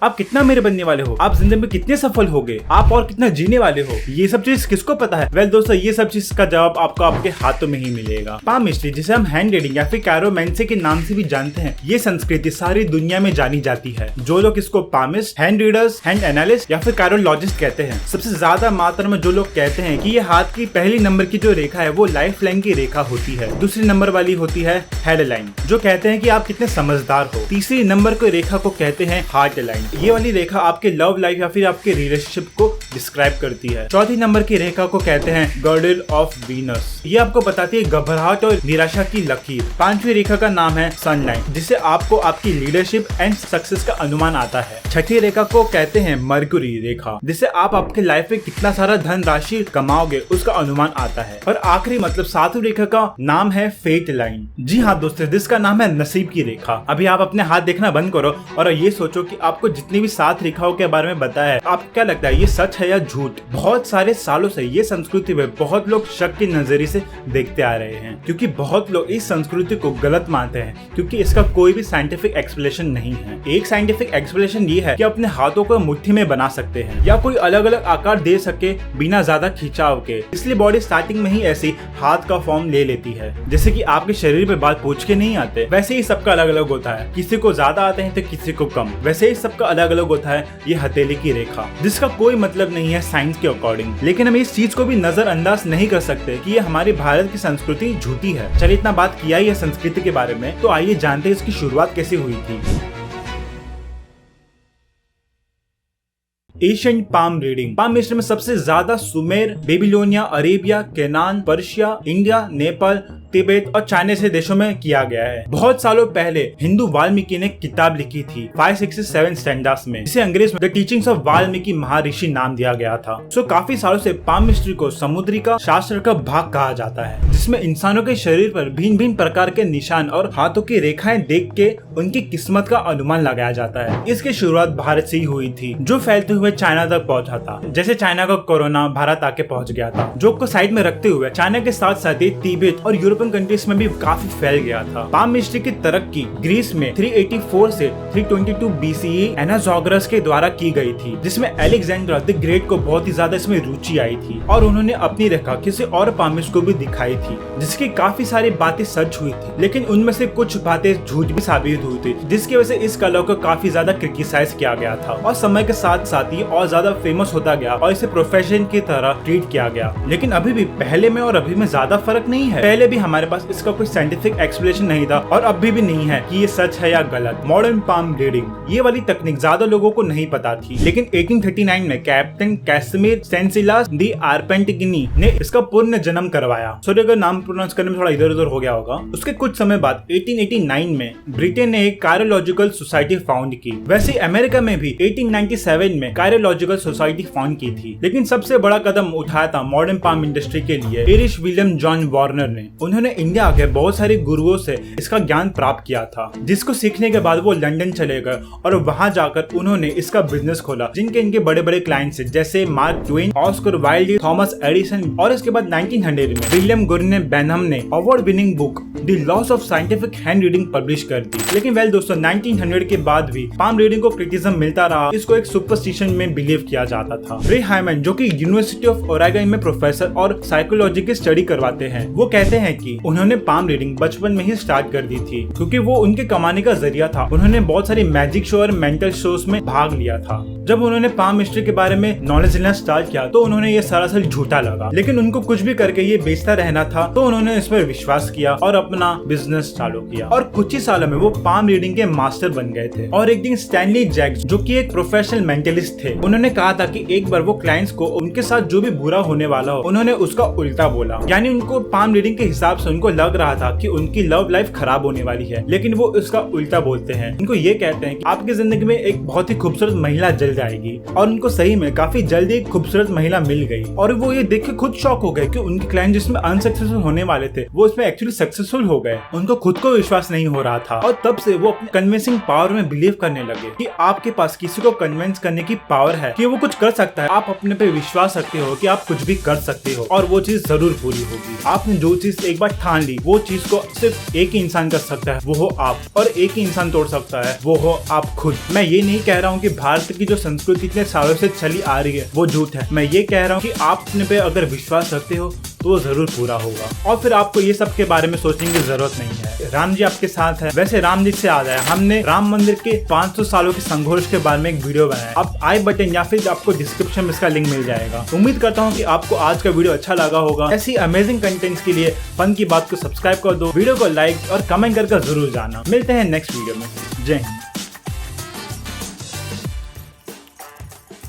आप कितना मेरे बनने वाले हो, आप जिंदगी में कितने सफल होगे, आप और कितना जीने वाले हो, ये सब चीज किसको पता है? वेल दोस्तों, ये सब चीज का जवाब आपको आपके हाथों में ही मिलेगा। पामिस्ट्री, जिसे हम हैंड रीडिंग या फिर कैरोमैंसी के नाम से भी जानते हैं, ये संस्कृति सारी दुनिया में जानी जाती है। जो लोग इसको palmist, hand readers, hand analyst या फिर कैरोलॉजिस्ट कहते हैं। सबसे ज्यादा मात्रा में जो लोग कहते हैं कि ये हाथ की पहली नंबर की जो रेखा है वो लाइफ लाइन की रेखा होती है। दूसरी नंबर वाली होती है हेड लाइन, जो कहते हैं कि आप कितने समझदार हो। तीसरी नंबर की रेखा को कहते हैं हार्ट लाइन। ये वाली रेखा आपके लव लाइफ या फिर आपके रिलेशनशिप को डिस्क्राइब करती है। चौथी नंबर की रेखा को कहते हैं गर्डल ऑफ वीनस। ये आपको बताती है घबराहट और निराशा की लकीर। पांचवी रेखा का नाम है सनलाइन, जिससे आपको आपकी लीडरशिप एंड सक्सेस का अनुमान आता है। छठी रेखा को कहते हैं मरक्यूरी रेखा, जिससे आप आपके लाइफ में कितना सारा धन राशि कमाओगे उसका अनुमान आता है। और आखिरी मतलब सातवीं रेखा का नाम है फेट लाइन। जी हाँ दोस्तों, जिसका नाम है नसीब की रेखा। अभी आप अपने हाथ देखना बंद करो और ये सोचो कि आपको जितनी भी 7 रेखाओं के बारे में बताया है, आपको क्या लगता है ये सच है या झूठ? बहुत सारे सालों से ये संस्कृति में बहुत लोग शक के नजरिए से देखते आ रहे हैं, क्योंकि बहुत लोग इस संस्कृति को गलत मानते हैं, क्योंकि इसका कोई भी साइंटिफिक एक्सप्लेनेशन नहीं है। एक साइंटिफिक एक्सप्लेनेशन ये है कि अपने हाथों को मुट्ठी में बना सकते हैं या कोई अलग अलग आकार दे सके बिना ज्यादा खिंचाव के, इसलिए बॉडी स्टार्टिंग में ही ऐसी हाथ का फॉर्म ले लेती है। जैसे कि आपके शरीर पे बाल पूछ के नहीं आते, वैसे ही सबका अलग अलग होता है। किसी को ज्यादा आते हैं तो किसी को कम, वैसे ही सबका अलग अलग होता है ये हथेली की रेखा, जिसका कोई मतलब नहीं है साइंस के अकॉर्डिंग। लेकिन हम इस चीज को भी नजरअंदाज नहीं कर सकते कि ये हमारी भारत की संस्कृति झूठी है। चलिए, इतना बात किया ही है संस्कृति के बारे में, तो आइए जानते हैं इसकी शुरुआत कैसे हुई थी। Ancient palm reading. पाम मिस्र में सबसे ज्यादा Sumer, Babylonia, Arabia, Canaan, Persia, India, Nepal, Tibet और चाइना से देशों में किया गया है। बहुत सालों पहले हिंदू वाल्मीकि ने किताब लिखी थी 567 स्टैंडर्स में, जिसे अंग्रेज में द टीचिंग्स ऑफ वाल्मीकि महर्षि नाम दिया गया था। काफी सालों से पाम मिस्ट्री को समुद्री का शास्त्र का भाग कहा जाता है, जिसमें इंसानों के शरीर पर भिन्न भिन्न प्रकार के निशान और हाथों की रेखाएं देख के उनकी किस्मत का अनुमान लगाया जाता है। इसकी शुरुआत भारत से ही हुई थी, जो फैलते हुए चाइना तक पहुंचा था। जैसे चाइना का कोरोना भारत आके पहुंच गया था, जो को साइड में रखते हुए चाइना के साथ साथ ही तिब्बत और यूरोपियन कंट्रीज में भी काफी फैल गया था। पाम मिस्ट्री की तरक्की ग्रीस में 384 से 322 BCE एनाजोगरस के द्वारा की गई थी, जिसमें अलेक्जेंडर द ग्रेट को बहुत ही ज्यादा इसमें रुचि आई थी और उन्होंने अपनी रेखा किसी और पामिस्ट को भी दिखाई थी, जिसकी काफी सारी बातें सच हुई थी, लेकिन उनमें से कुछ बातें झूठ भी साबित हुई थी, जिसकी वजह से इस कला को काफी ज्यादा क्रिटिसाइज किया गया था और समय के साथ साथ ही और ज्यादा फेमस होता गया और इसे प्रोफेशन की तरह ट्रीट किया गया। लेकिन अभी भी पहले में और अभी में ज्यादा फर्क नहीं है। पहले भी हमारे पास इसका कोई साइंटिफिक एक्सप्लेनेशन नहीं था और अभी भी नहीं है कि ये सच है या गलत। मॉडर्न पाम रीडिंग, ये वाली तकनीक ज्यादा लोगों को नहीं पता थी, लेकिन 1839 में कैप्टन कैसिमिर सेंसिलास दी आर्पेंटिगिनी ने इसका पूर्ण जन्म करवाया। सॉरी अगर नाम प्रोनाउंस करने में थोड़ा इधर उधर हो गया होगा। उसके कुछ समय बाद 1889 में ब्रिटेन ने एक कायरोलॉजिकल सोसाइटी फाउंड की। वैसे अमेरिका में भी 1897 में कायरोलॉजिकल सोसाइटी फाउंड की थी, लेकिन सबसे बड़ा कदम उठाया था मॉडर्न पाम इंडस्ट्री के लिए इरिश विलियम जॉन वार्नर ने। उन्होंने इंडिया आके बहुत सारे गुरुओं से इसका ज्ञान प्राप्त किया था, जिसको सीखने के बाद वो लंदन चले गए और वहां जाकर उन्होंने इसका बिजनेस खोला, जिनके इनके बड़े बड़े क्लाइंट्स हैं, जैसे mark Twain, Oscar Wilde, Thomas Edison. और इसके बाद 1900 में विलियम गुरने बेनहम ने award winning book the loss of scientific hand reading publish कर दी। लेकिन वेल दोस्तों, 1900 के बाद भी पाम रीडिंग को क्रिटिसिज्म मिलता रहा। इसको एक सुपरस्टिशन में बिलीव किया जाता था। रे हाइमन, जो कि यूनिवर्सिटी ऑफ ओरेगन में प्रोफेसर और साइकोलॉजी की स्टडी करवाते हैं, वो कहते हैं कि उन्होंने पाम रीडिंग बचपन में ही स्टार्ट कर दी थी, क्योंकि वो उनके कमाने का जरिया था। उन्होंने बहुत सारे मैजिक शो और मेंटल शोज में भाग लिया था। जब उन्होंने पाम मिस्ट्री के बारे में नॉलेज लेना स्टार्ट किया तो उन्होंने ये सरासर झूठा लगा, लेकिन उनको कुछ भी करके ये बेचता रहना था, तो उन्होंने इस पर विश्वास किया और अपना बिजनेस चालू किया। और कुछ ही सालों में वो पाम रीडिंग के मास्टर बन गए थे। और एक दिन स्टैनली जैक्स, जो कि एक प्रोफेशनल मेंटलिस्ट थे, उन्होंने कहा था कि एक बार वो क्लाइंट्स को उनके साथ जो भी बुरा होने वाला हो, उन्होंने उसका उल्टा बोला। यानी उनको पाम रीडिंग के हिसाब से उनको लग रहा था कि उनकी लव लाइफ खराब होने वाली है, लेकिन वो उसका उल्टा बोलते हैं। उनको ये कहते हैं कि आपकी जिंदगी में एक बहुत ही खूबसूरत महिला जल जाएगी, और उनको सही में काफी जल्दी एक खूबसूरत महिला मिल गई। और वो ये देख के खुद शॉक हो गए कि उनके क्लाइंट जिसमें अनसक्सेसफुल होने वाले थे, वो इसमें एक्चुअली सक्सेसफुल हो गए। उनको खुद को विश्वास नहीं हो रहा था और तब से वो अपने कन्विंसिंग पावर में बिलीव करने लगे कि आपके पास किसी को कन्विंस करने की पावर है कि वो कुछ कर सकता है। आप अपने पे विश्वास रखते हो कि आप कुछ भी कर सकते हो और वो चीज जरूर पूरी होगी। आपने जो चीज एक बार ठान ली, वो चीज को सिर्फ एक ही इंसान कर सकता है, वो हो आप, और एक ही इंसान तोड़ सकता है, वो हो आप खुद। मैं ये नहीं कह रहा हूँ कि भारत की जो संस्कृति इतने सालों से चली आ रही है वो झूठ है। मैं ये कह रहा हूँ कि आप अपने पे अगर विश्वास रखते हो तो वो जरूर पूरा होगा, और फिर आपको ये सब के बारे में सोचने की जरूरत नहीं है। राम जी आपके साथ है। वैसे राम जी से याद है, हमने राम मंदिर के 500 सालों के संघर्ष के बारे में एक वीडियो बनाया। आप आई बटन या फिर आपको डिस्क्रिप्शन में इसका लिंक मिल जाएगा। उम्मीद करता हूँ कि आपको आज का वीडियो अच्छा लगा होगा। ऐसी अमेजिंग कंटेंट्स के लिए फन की बात को सब्सक्राइब कर दो, वीडियो को लाइक और कमेंट करके जरूर जाना। मिलते हैं नेक्स्ट वीडियो में। जय हिंद।